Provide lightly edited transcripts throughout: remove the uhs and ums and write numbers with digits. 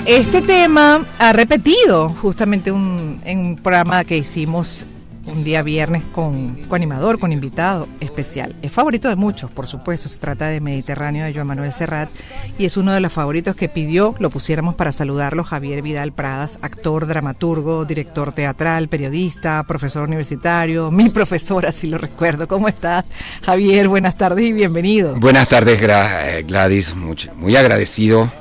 Este tema ha repetido justamente en un programa que hicimos un día viernes con animador, con invitado especial. Es favorito de muchos, por supuesto. Se trata de Mediterráneo de Joan Manuel Serrat y es uno de los favoritos que pidió lo pusiéramos para saludarlo Javier Vidal Pradas, actor, dramaturgo, director teatral, periodista, profesor universitario, mi profesor, así lo recuerdo. ¿Cómo estás, Javier? Buenas tardes y bienvenido. Buenas tardes, Gladys. Muy agradecido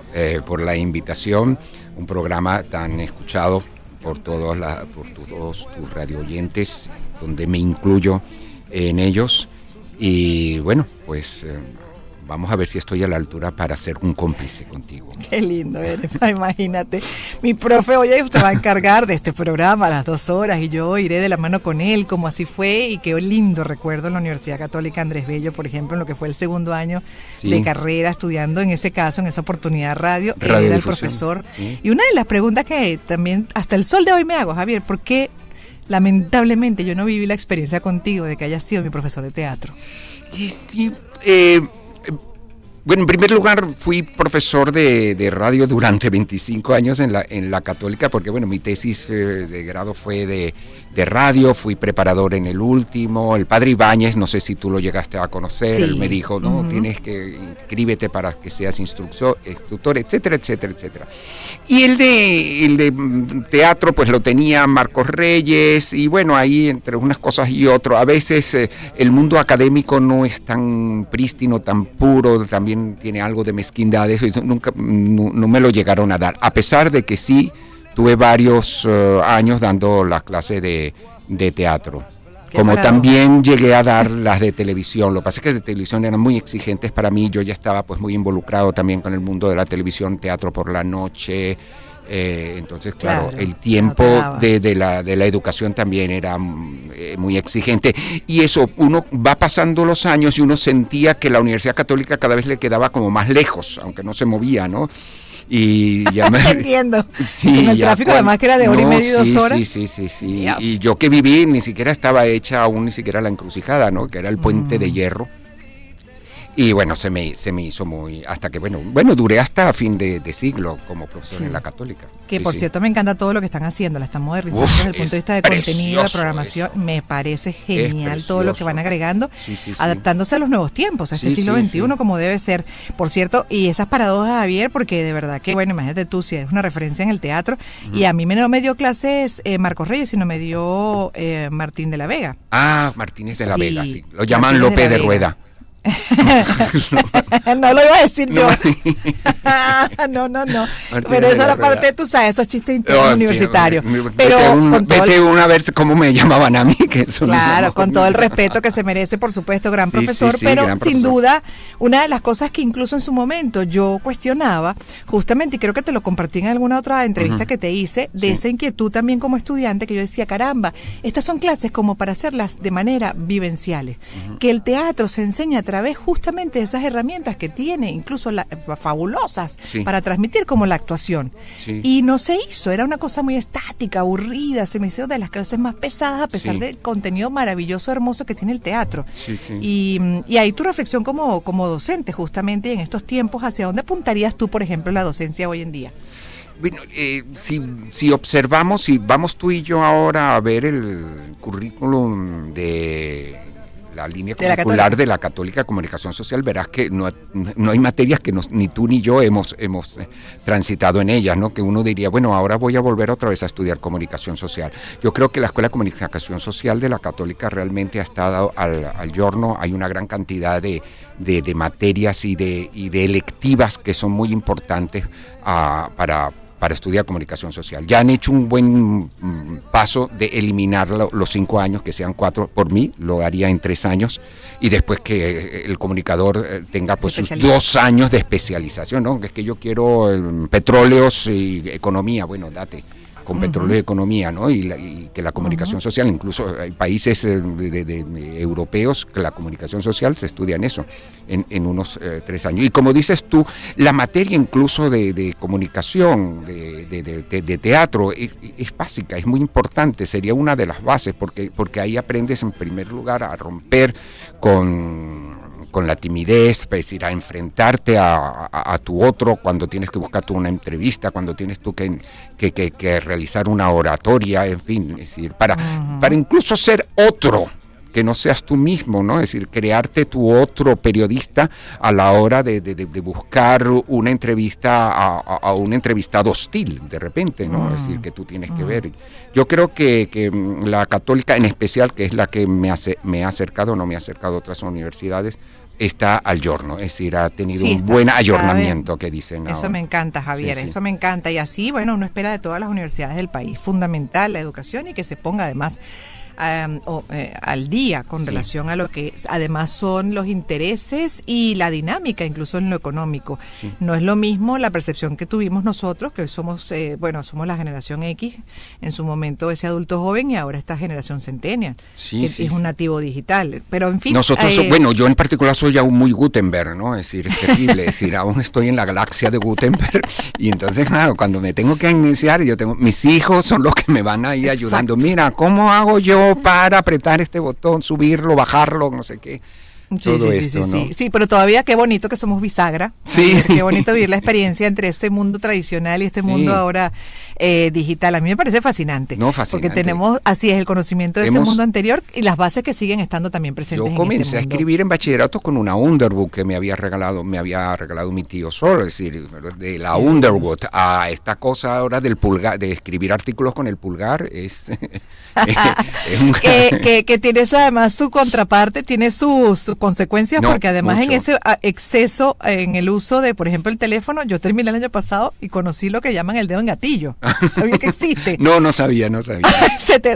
por la invitación. Un programa tan escuchado por todos tus radio oyentes, donde me incluyo en ellos. Y bueno, pues vamos a ver si estoy a la altura para ser un cómplice contigo. Qué lindo, imagínate. Mi profe hoy se va a encargar de este programa a las 2 horas y yo iré de la mano con él, como así fue, y qué lindo recuerdo en la Universidad Católica Andrés Bello, por ejemplo, en lo que fue el segundo año de carrera, estudiando en ese caso, en esa oportunidad radio era el profesor. Sí. Y una de las preguntas que también hasta el sol de hoy me hago, Javier, ¿por qué lamentablemente yo no viví la experiencia contigo de que hayas sido mi profesor de teatro? Sí, bueno, en primer lugar fui profesor de radio durante 25 años en la Católica, porque bueno, mi tesis de grado fue de radio, fui preparador en el último. El padre Ibáñez, no sé si tú lo llegaste a conocer, sí. Él me dijo, no, tienes que inscríbete para que seas instructor, etcétera, etcétera, etcétera. Y el de teatro, pues lo tenía Marcos Reyes, y bueno, ahí entre unas cosas y otras, a veces el mundo académico no es tan prístino, tan puro, también tiene algo de mezquindad, eso nunca no me lo llegaron a dar, a pesar de que sí tuve varios años dando las clases de teatro. Como también llegué a dar las de televisión. Lo que pasa es que de televisión eran muy exigentes para mí. Yo ya estaba pues muy involucrado también con el mundo de la televisión, teatro por la noche. Entonces, claro, el tiempo de la educación también era muy exigente. Y eso, uno va pasando los años y uno sentía que la Universidad Católica cada vez le quedaba como más lejos, aunque no se movía, ¿no? Y ya me entiendo. Sí, con el tráfico además que era de hora y media, 2 horas. Sí. Dios. Y yo que viví ni siquiera estaba hecha aún ni siquiera la encrucijada, ¿no? Que era el puente de hierro. Y bueno, se me hizo muy, hasta que bueno, duré hasta fin de siglo como profesor en la Católica. Que por cierto me encanta todo lo que están haciendo, la están modernizando desde el punto de vista de contenido, de programación, me parece genial todo lo que van agregando, adaptándose a los nuevos tiempos, a este siglo XXI como debe ser. Por cierto, y esas paradojas, Javier, porque de verdad que, bueno, imagínate tú, si eres una referencia en el teatro, y a mí no me dio clases Marcos Reyes, sino me dio Martín de la Vega. Ah, Martínez de la Vega, sí, lo llaman López de Rueda. No lo iba a decir yo. No. Pero esa es la parte, tú sabes, esos chistes internos universitarios. Pero vete una vez cómo me llamaban a mí. Que eso claro, con todo el respeto que se merece, por supuesto, gran profesor. Pero gran sin duda, una de las cosas que incluso en su momento yo cuestionaba, justamente, y creo que te lo compartí en alguna otra entrevista que te hice, de esa inquietud también como estudiante, que yo decía, caramba, estas son clases como para hacerlas de manera vivenciales. Que el teatro se enseña a través justamente de esas herramientas que tiene, incluso fabulosas, para transmitir como la actuación. Y no se hizo, era una cosa muy estática, aburrida, se me hizo de las clases más pesadas a pesar del contenido maravilloso, hermoso que tiene el teatro. Y ahí tu reflexión como docente, justamente en estos tiempos, ¿hacia dónde apuntarías tú, por ejemplo, la docencia hoy en día? Bueno, si observamos, si vamos tú y yo ahora a ver el currículum de la línea curricular de la Católica Comunicación Social, verás que no hay materias que ni tú ni yo hemos transitado en ellas, ¿no? Que uno diría, bueno, ahora voy a volver otra vez a estudiar comunicación social. Yo creo que la Escuela de Comunicación Social de la Católica realmente ha estado al giorno. Hay una gran cantidad de materias y de electivas que son muy importantes para estudiar comunicación social. Ya han hecho un buen paso de eliminar los 5 años, que sean 4, por mí lo haría en 3 años, y después que el comunicador tenga pues sus 2 años de especialización, ¿no? Es que yo quiero petróleos y economía, bueno, date con petróleo y economía, ¿no? Y que la comunicación social, incluso hay países europeos que la comunicación social se estudia en eso, en unos 3 años. Y como dices tú, la materia incluso de comunicación, de teatro, es básica, es muy importante, sería una de las bases, porque ahí aprendes en primer lugar a romper con con la timidez, es decir, a enfrentarte a tu otro cuando tienes que buscar tú una entrevista, cuando tienes tú que realizar una oratoria, en fin, es decir, para incluso ser otro, que no seas tú mismo, ¿no? Es decir, crearte tu otro periodista a la hora de buscar una entrevista a un entrevistado hostil, de repente, ¿no? Es decir, que tú tienes que ver. Yo creo que la Católica, en especial, que es la que me ha acercado, no me ha acercado a otras universidades, está al giorno, es decir, ha tenido un buen ayornamiento, que dicen Eso ahora. me encanta, Javier, eso me encanta. Y así, bueno, uno espera de todas las universidades del país, fundamental la educación y que se ponga además al día con relación a lo que además son los intereses y la dinámica, incluso en lo económico. Sí. No es lo mismo la percepción que tuvimos nosotros, que hoy somos, somos la generación X, en su momento ese adulto joven, y ahora esta generación centennial, que es un nativo digital. Pero en fin. Nosotros, bueno, yo en particular soy aún muy Gutenberg, ¿no? Es decir, es terrible, es decir, aún estoy en la galaxia de Gutenberg, y entonces, claro, cuando me tengo que iniciar, mis hijos son los que me van ahí ayudando. Mira, ¿cómo hago yo para apretar este botón, subirlo, bajarlo, no sé qué? Todo esto, ¿no? Sí, pero todavía qué bonito que somos bisagra. Sí. Qué bonito vivir la experiencia entre este mundo tradicional y este mundo ahora digital. A mí me parece fascinante. No, fascinante. Porque tenemos, así es, el conocimiento de ese mundo anterior y las bases que siguen estando también presentes. Yo comencé a escribir en bachillerato con una Underwood que me había regalado mi tío Sol, es decir, de la Underwood a esta cosa ahora del pulgar, de escribir artículos con el pulgar, es que tiene eso, además su contraparte, tiene sus consecuencias, porque además mucho. En ese exceso en el uso de, por ejemplo, el teléfono, yo terminé el año pasado y conocí lo que llaman el dedo en gatillo. ¿Tú sabías que existe? No sabía.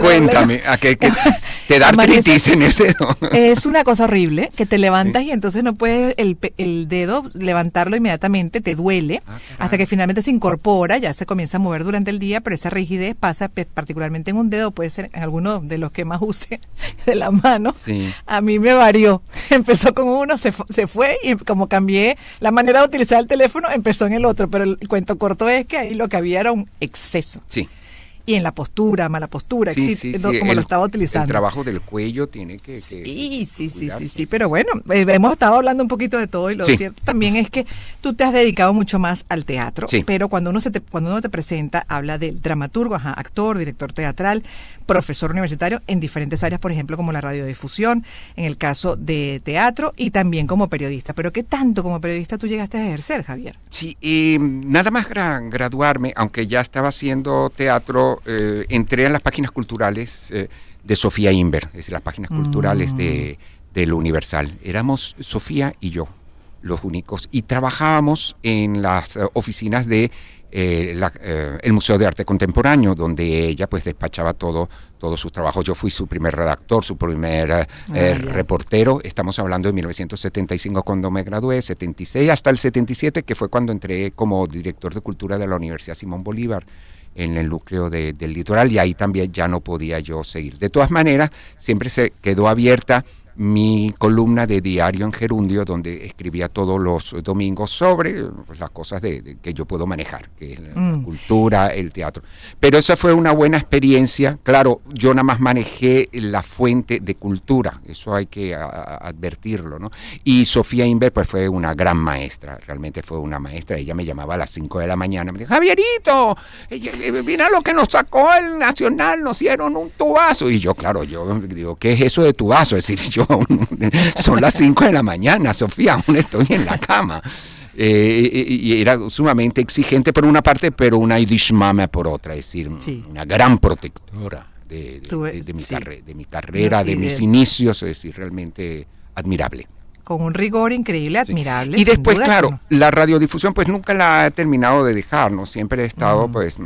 Cuéntame, ¿a qué te da artritis en el dedo? Es una cosa horrible, que te levantas y entonces no puedes el dedo levantarlo inmediatamente, te duele, hasta que finalmente se incorpora, ya se comienza a mover durante el día, pero esa rigidez pasa particularmente en un dedo, puede ser en alguno de los que más use de la mano. Sí. A mí me varió. Empezó con uno, se fue, y como cambié la manera de utilizar el teléfono, empezó en el otro, pero el cuento corto es que ahí lo que había era un exceso. Sí. Y en la postura, mala postura, como lo estaba utilizando. El trabajo del cuello tiene que Sí, pero bueno, hemos estado hablando un poquito de todo, y lo cierto también es que tú te has dedicado mucho más al teatro, pero cuando uno te presenta, habla del dramaturgo, actor, director teatral, profesor universitario en diferentes áreas, por ejemplo, como la radiodifusión, en el caso de teatro, y también como periodista. Pero ¿qué tanto como periodista tú llegaste a ejercer, Javier? Sí, nada más graduarme, aunque ya estaba haciendo teatro, entré en las páginas culturales de Sofía Inver, es decir, las páginas culturales del Universal. Éramos Sofía y yo, los únicos, y trabajábamos en las oficinas de el Museo de Arte Contemporáneo, donde ella pues despachaba todos sus trabajos. Yo fui su primer redactor, su primer reportero. Estamos hablando de 1975 cuando me gradué, 76 hasta el 77, que fue cuando entré como director de cultura de la Universidad Simón Bolívar en el núcleo del litoral, y ahí también ya no podía yo seguir. De todas maneras, siempre se quedó abierta mi columna de diario en Gerundio, donde escribía todos los domingos sobre las cosas que yo puedo manejar, que es la cultura, el teatro. Pero esa fue una buena experiencia. Claro, yo nada más manejé la fuente de cultura, eso hay que advertirlo, ¿no? Y Sofía Inver pues fue una gran maestra, realmente fue una maestra. Ella me llamaba a las 5 de la mañana, me dijo: Javierito, mira lo que nos sacó el Nacional, nos dieron un tubazo. Y yo, claro, yo digo, ¿qué es eso de tubazo? Es decir, yo son las 5 de la mañana, Sofía, aún estoy en la cama. Y era sumamente exigente por una parte, pero una Idishmame por otra, es decir, una gran protectora de mi carrera, de mis inicios, es decir, realmente admirable. Con un rigor increíble, admirable. Y después, claro, la radiodifusión pues nunca la he terminado de dejar, ¿no? Siempre he estado pues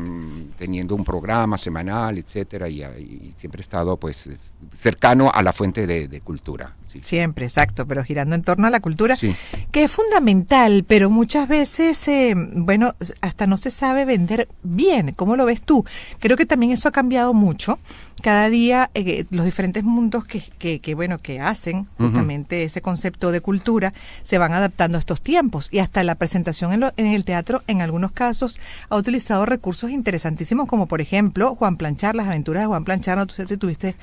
teniendo un programa semanal, etcétera, y siempre he estado pues cercano a la fuente de cultura. Sí. Siempre, exacto, pero girando en torno a la cultura, que es fundamental, pero muchas veces, hasta no se sabe vender bien. ¿Cómo lo ves tú? Creo que también eso ha cambiado mucho. Cada día los diferentes mundos que hacen justamente ese concepto de cultura se van adaptando a estos tiempos, y hasta la presentación en el teatro en algunos casos ha utilizado recursos interesantísimos, como por ejemplo Juan Planchar, las aventuras de Juan Planchar. No sé si tuviste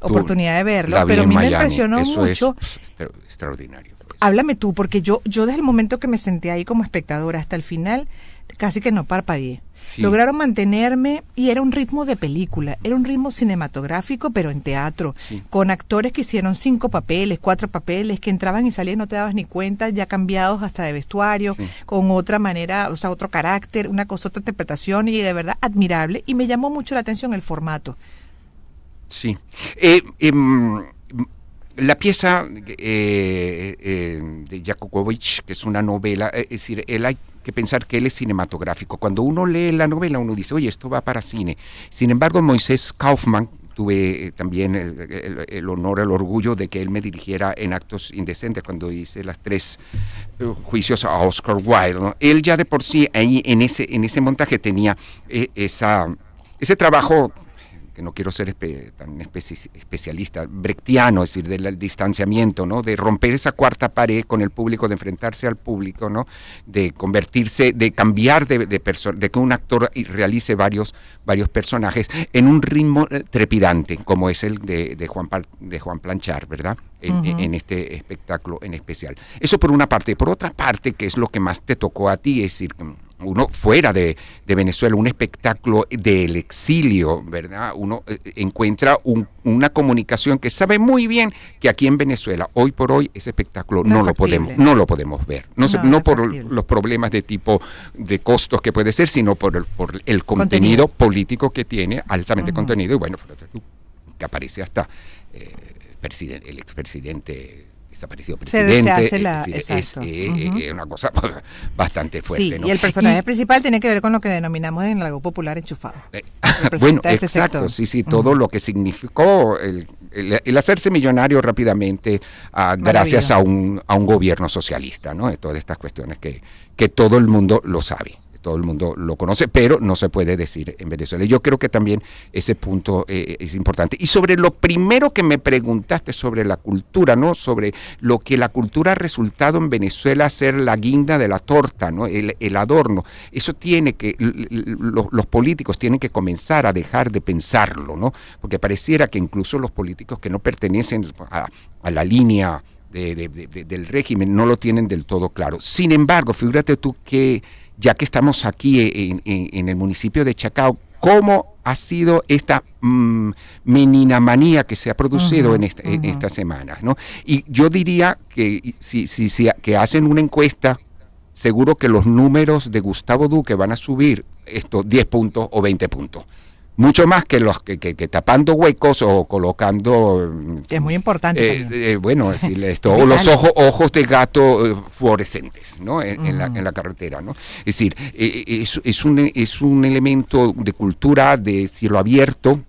oportunidad de verlo, pero a mí me impresionó mucho. Es extraordinario. Háblame tú, porque yo desde el momento que me senté ahí como espectadora hasta el final, casi que no parpadeé. Sí. Lograron mantenerme y era un ritmo de película, era un ritmo cinematográfico, pero en teatro, sí, con actores que hicieron 5 papeles, 4 papeles, que entraban y salían, no te dabas ni cuenta, ya cambiados hasta de vestuario, sí, con otra manera, o sea, otro carácter, una cosa, otra interpretación, y de verdad admirable, y me llamó mucho la atención el formato. Sí. La pieza de Jakubowicz, que es una novela, es decir, él hay que pensar que él es cinematográfico. Cuando uno lee la novela, uno dice, oye, esto va para cine. Sin embargo, Moisés Kaufman, tuve también el honor, el orgullo de que él me dirigiera en Actos Indecentes cuando hice las 3 juicios a Oscar Wilde, ¿no? Él ya de por sí ahí en ese montaje tenía ese trabajo, que no quiero ser tan especialista, brechtiano, es decir, del distanciamiento, ¿no? De romper esa cuarta pared con el público, de enfrentarse al público, ¿no? De convertirse, de cambiar de que un actor realice varios personajes en un ritmo trepidante, como es el de Juan Planchar, ¿verdad? En este espectáculo en especial. Eso por una parte. Por otra parte, que es lo que más te tocó a ti, es decir, uno fuera de Venezuela, un espectáculo del exilio, ¿verdad? Uno encuentra una comunicación que sabe muy bien que aquí en Venezuela, hoy por hoy, ese espectáculo no lo podemos ver. No por los problemas de tipo de costos que puede ser, sino por el contenido político que tiene, altamente contenido, y bueno, que aparece hasta el expresidente, desaparecido presidente, es una cosa bastante fuerte, sí, ¿no? Y el personaje principal tiene que ver con lo que denominamos en el algo popular enchufado. Bueno, exacto, sí, todo lo que significó el hacerse millonario rápidamente gracias a un gobierno socialista, ¿no? De todas estas cuestiones que todo el mundo lo sabe. Todo el mundo lo conoce, pero no se puede decir en Venezuela. Yo creo que también ese punto es importante. Y sobre lo primero que me preguntaste sobre la cultura, ¿no? Sobre lo que la cultura ha resultado en Venezuela ser la guinda de la torta, ¿no? El adorno. Eso tiene que, los políticos tienen que comenzar a dejar de pensarlo, ¿no? Porque pareciera que incluso los políticos que no pertenecen a la línea del régimen no lo tienen del todo claro. Sin embargo, fíjate tú que ya que estamos aquí en el municipio de Chacao, ¿cómo ha sido esta meninamanía que se ha producido en esta semana, ¿no? Y yo diría que si que hacen una encuesta, seguro que los números de Gustavo Duque van a subir 10 puntos o 20 puntos. Mucho más que los que tapando huecos o colocando... Es muy importante bueno, decirle esto, o los ojos de gato fluorescentes, ¿no? En la carretera, ¿no? Es decir, es un elemento de cultura de cielo abierto,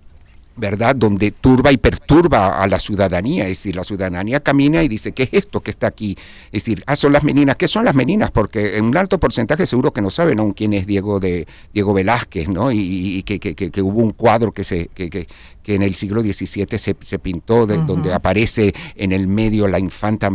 ¿verdad? Donde turba y perturba a la ciudadanía, es decir, la ciudadanía camina y dice, ¿qué es esto que está aquí? Es decir, son las meninas. ¿Qué son las meninas? Porque en un alto porcentaje seguro que no saben aún quién es Diego Velázquez, ¿no? Y que hubo un cuadro que en el siglo XVII se pintó, donde aparece en el medio la infanta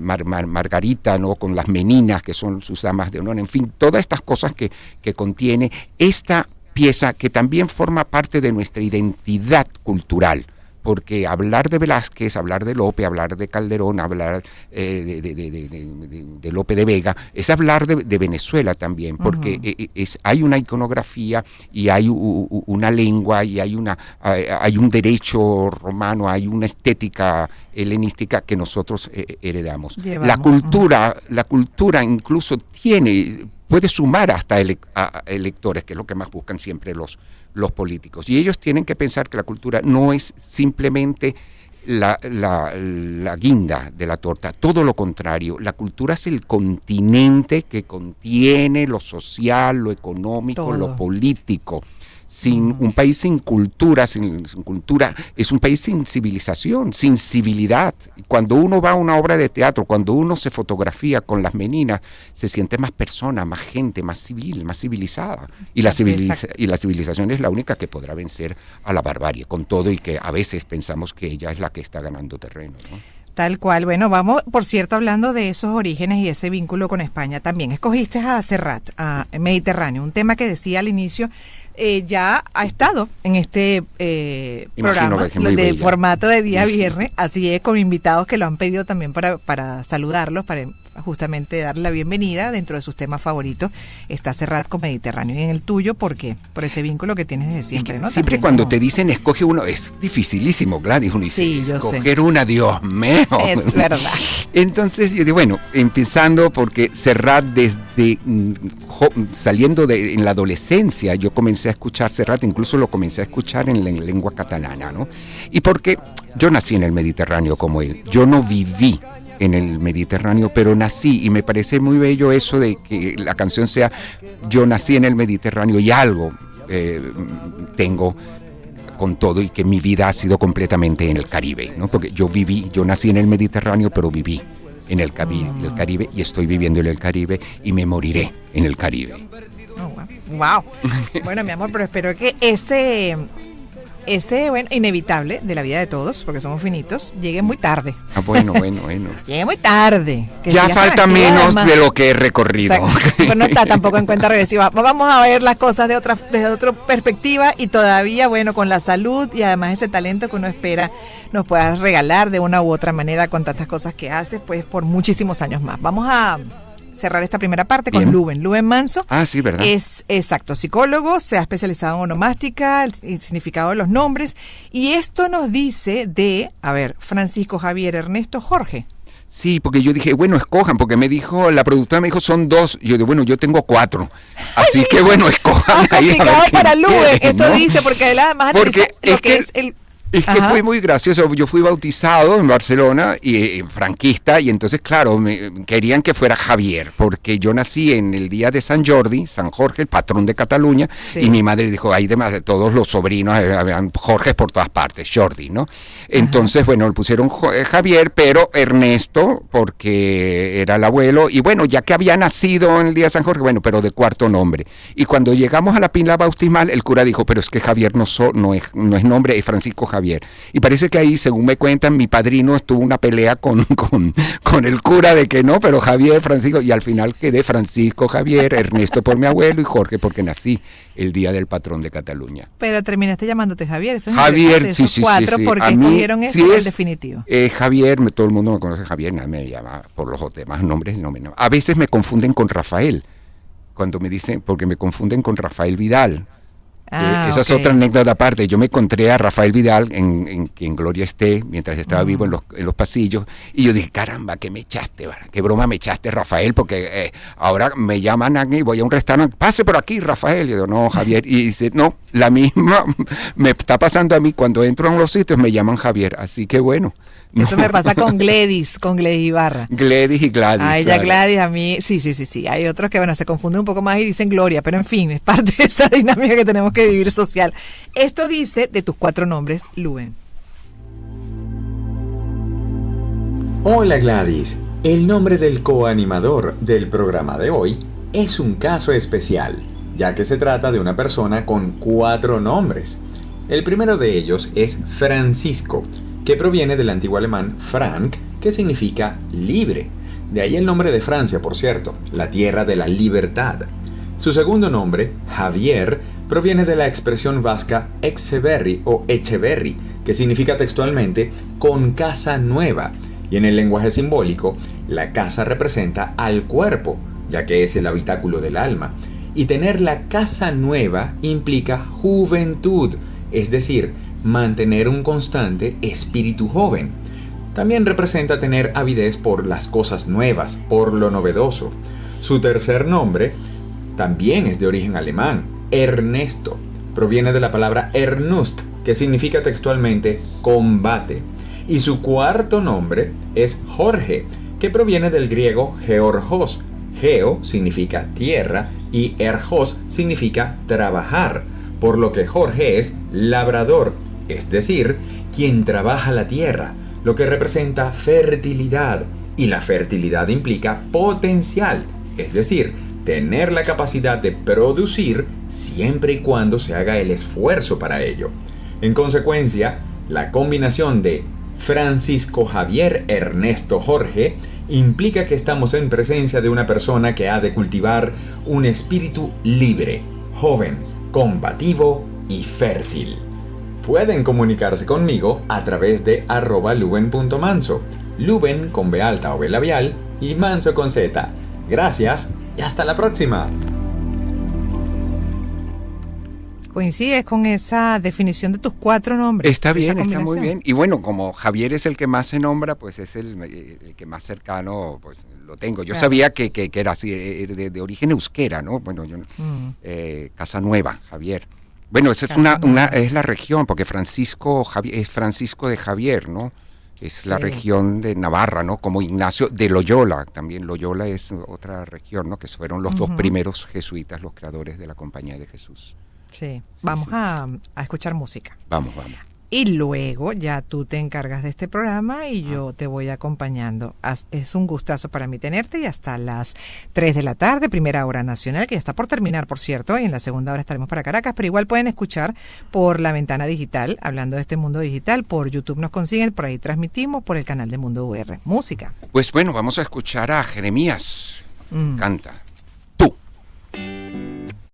Margarita, ¿no? Con las meninas, que son sus damas de honor, en fin, todas estas cosas que contiene esta pieza que también forma parte de nuestra identidad cultural, porque hablar de Velázquez, hablar de Lope, hablar de Calderón, hablar de Lope de Vega, es hablar de Venezuela también, porque hay una iconografía y hay una lengua y hay un derecho romano, hay una estética helenística que nosotros heredamos. La cultura incluso puede sumar hasta a electores, que es lo que más buscan siempre los políticos. Y ellos tienen que pensar que la cultura no es simplemente la guinda de la torta, todo lo contrario. La cultura es el continente que contiene lo social, lo económico, todo, lo político. Un país sin cultura es un país sin civilización, sin civilidad. Cuando uno va a una obra de teatro, cuando uno se fotografía con las meninas, se siente más persona, más gente, más civil, más civilizada. Y la civilización es la única que podrá vencer a la barbarie, con todo y que a veces pensamos que ella es la que está ganando terreno, ¿no? Tal cual. Bueno, vamos, por cierto, hablando de esos orígenes y ese vínculo con España, también escogiste a Serrat, a Mediterráneo, un tema que decía al inicio, ya ha estado en este programa de formato de día viernes, así es, con invitados que lo han pedido también para saludarlos, para justamente darle la bienvenida. Dentro de sus temas favoritos está Serrat con Mediterráneo. Y en el tuyo, ¿por qué? Por ese vínculo que tienes desde siempre, ¿no? Siempre también, cuando te dicen escoge uno, es dificilísimo, Gladys, uno dice, sí, escoger una, Dios mío. Es verdad. Entonces, yo digo, bueno, empezando porque Serrat desde saliendo en la adolescencia, yo comencé a escuchar Serrat, incluso lo comencé a escuchar en lengua catalana, ¿no? Y porque yo nací en el Mediterráneo como él, yo no viví en el Mediterráneo, pero nací, y me parece muy bello eso de que la canción sea yo nací en el Mediterráneo y algo tengo con todo, y que mi vida ha sido completamente en el Caribe, ¿no? Porque yo nací en el Mediterráneo, pero viví en el Caribe y estoy viviendo en el Caribe y me moriré en el Caribe. Oh, wow. Bueno, mi amor, pero espero que ese bueno, inevitable de la vida de todos, porque somos finitos, llegue muy tarde. Ah, bueno. Llegue muy tarde. Ya falta menos de lo que he recorrido. Pues no está tampoco en cuenta regresiva. Vamos a ver las cosas desde otra perspectiva, y todavía, bueno, con la salud y además ese talento que uno espera nos puedas regalar de una u otra manera con tantas cosas que haces, pues por muchísimos años más. Vamos a cerrar esta primera parte con Luen Manso. Ah, sí, ¿verdad? Es, exacto, psicólogo, se ha especializado en onomástica, el significado de los nombres, y esto nos dice de, Francisco Javier Ernesto Jorge. Sí, porque yo dije, bueno, escojan, porque la productora me dijo, son 2. Yo digo, bueno, yo tengo 4. Así que, bueno, escojan ahí. Complicado para Luen, esto ¿no? Dice, porque él además porque lo que es el... Es que fue muy gracioso. Yo fui bautizado en Barcelona, y franquista, y entonces, claro, querían que fuera Javier, porque yo nací en el día de San Jordi, San Jorge, el patrón de Cataluña, sí. Y mi madre dijo, hay todos los sobrinos, habían Jorge por todas partes, Jordi, ¿no? Entonces, bueno, le pusieron Javier, pero Ernesto, porque era el abuelo, y bueno, ya que había nacido en el día de San Jorge, bueno, pero de cuarto nombre. Y cuando llegamos a la pila bautismal, el cura dijo, pero es que Javier no es nombre, es Francisco Javier. Y parece que ahí, según me cuentan, mi padrino estuvo una pelea con el cura de que no, pero Javier, Francisco, y al final quedé Francisco Javier, Ernesto por mi abuelo y Jorge porque nací el día del patrón de Cataluña. Pero terminaste llamándote Javier, eso es Javier, sí, cuatro, sí. Porque escogieron ese en definitivo. Javier, todo el mundo me conoce Javier, nadie me llama por los demás nombres. No. A veces me confunden con Rafael, cuando me dicen, porque me confunden con Rafael Vidal. Esa es otra anécdota aparte. Yo me encontré a Rafael Vidal en Gloria esté, mientras estaba vivo en los pasillos, y yo dije, caramba, ¿qué me echaste? ¿Qué broma me echaste, Rafael? Porque ahora me llaman aquí, voy a un restaurante, pase por aquí, Rafael. Y yo digo, no, Javier. Y dice, no, la misma me está pasando a mí, cuando entro en los sitios me llaman Javier, así que bueno. Eso me pasa con Gladys Ibarra. Gladys y Gladys. A ella, claro. Gladys, a mí, sí. Hay otros que, bueno, se confunden un poco más y dicen Gloria, pero en fin, es parte de esa dinámica que tenemos que vivir social. Esto dice de tus 4 nombres, Luen. Hola Gladys, el nombre del coanimador del programa de hoy es un caso especial, ya que se trata de una persona con 4 nombres. El primero de ellos es Francisco, que proviene del antiguo alemán Frank, que significa libre. De ahí el nombre de Francia, por cierto, la tierra de la libertad. Su segundo nombre, Javier, proviene de la expresión vasca Exeberri o Echeverri, que significa textualmente con casa nueva. Y en el lenguaje simbólico, la casa representa al cuerpo, ya que es el habitáculo del alma. Y tener la casa nueva implica juventud, es decir, mantener un constante espíritu joven. También representa tener avidez por las cosas nuevas, por lo novedoso. Su tercer nombre también es de origen alemán, Ernesto. Proviene de la palabra Ernust, que significa textualmente combate. Y su cuarto nombre es Jorge, que proviene del griego Georgos. Geo significa tierra y ergos significa trabajar, por lo que Jorge es labrador, es decir, quien trabaja la tierra, lo que representa fertilidad, y la fertilidad implica potencial, es decir, tener la capacidad de producir siempre y cuando se haga el esfuerzo para ello. En consecuencia, la combinación de Francisco Javier Ernesto Jorge implica que estamos en presencia de una persona que ha de cultivar un espíritu libre, joven, combativo y fértil. Pueden comunicarse conmigo a través de @luben.manso, Luben con B alta o B labial y Manso con Z. Gracias y hasta la próxima. ¿Coincides con esa definición de tus 4 nombres? Está bien, está muy bien. Y bueno, como Javier es el que más se nombra, pues es el que más cercano, pues lo tengo. Yo sabía que era así, de origen euskera, ¿no? Bueno, yo Casanueva, Javier. Bueno, esa es la región, porque Francisco es Francisco de Javier, ¿no? Es la región de Navarra, ¿no? Como Ignacio de Loyola, también Loyola es otra región, ¿no? Que fueron los 2 primeros jesuitas, los creadores de la Compañía de Jesús. Sí, vamos a escuchar música. Vamos. Y luego ya tú te encargas de este programa y yo te voy acompañando. Es un gustazo para mí tenerte y hasta las 3 de la tarde, primera hora nacional, que ya está por terminar, por cierto, y en la segunda hora estaremos para Caracas, pero igual pueden escuchar por la ventana digital, hablando de este mundo digital, por YouTube nos consiguen, por ahí transmitimos, por el canal de Mundo UR. Música. Pues bueno, vamos a escuchar a Jeremías. Canta.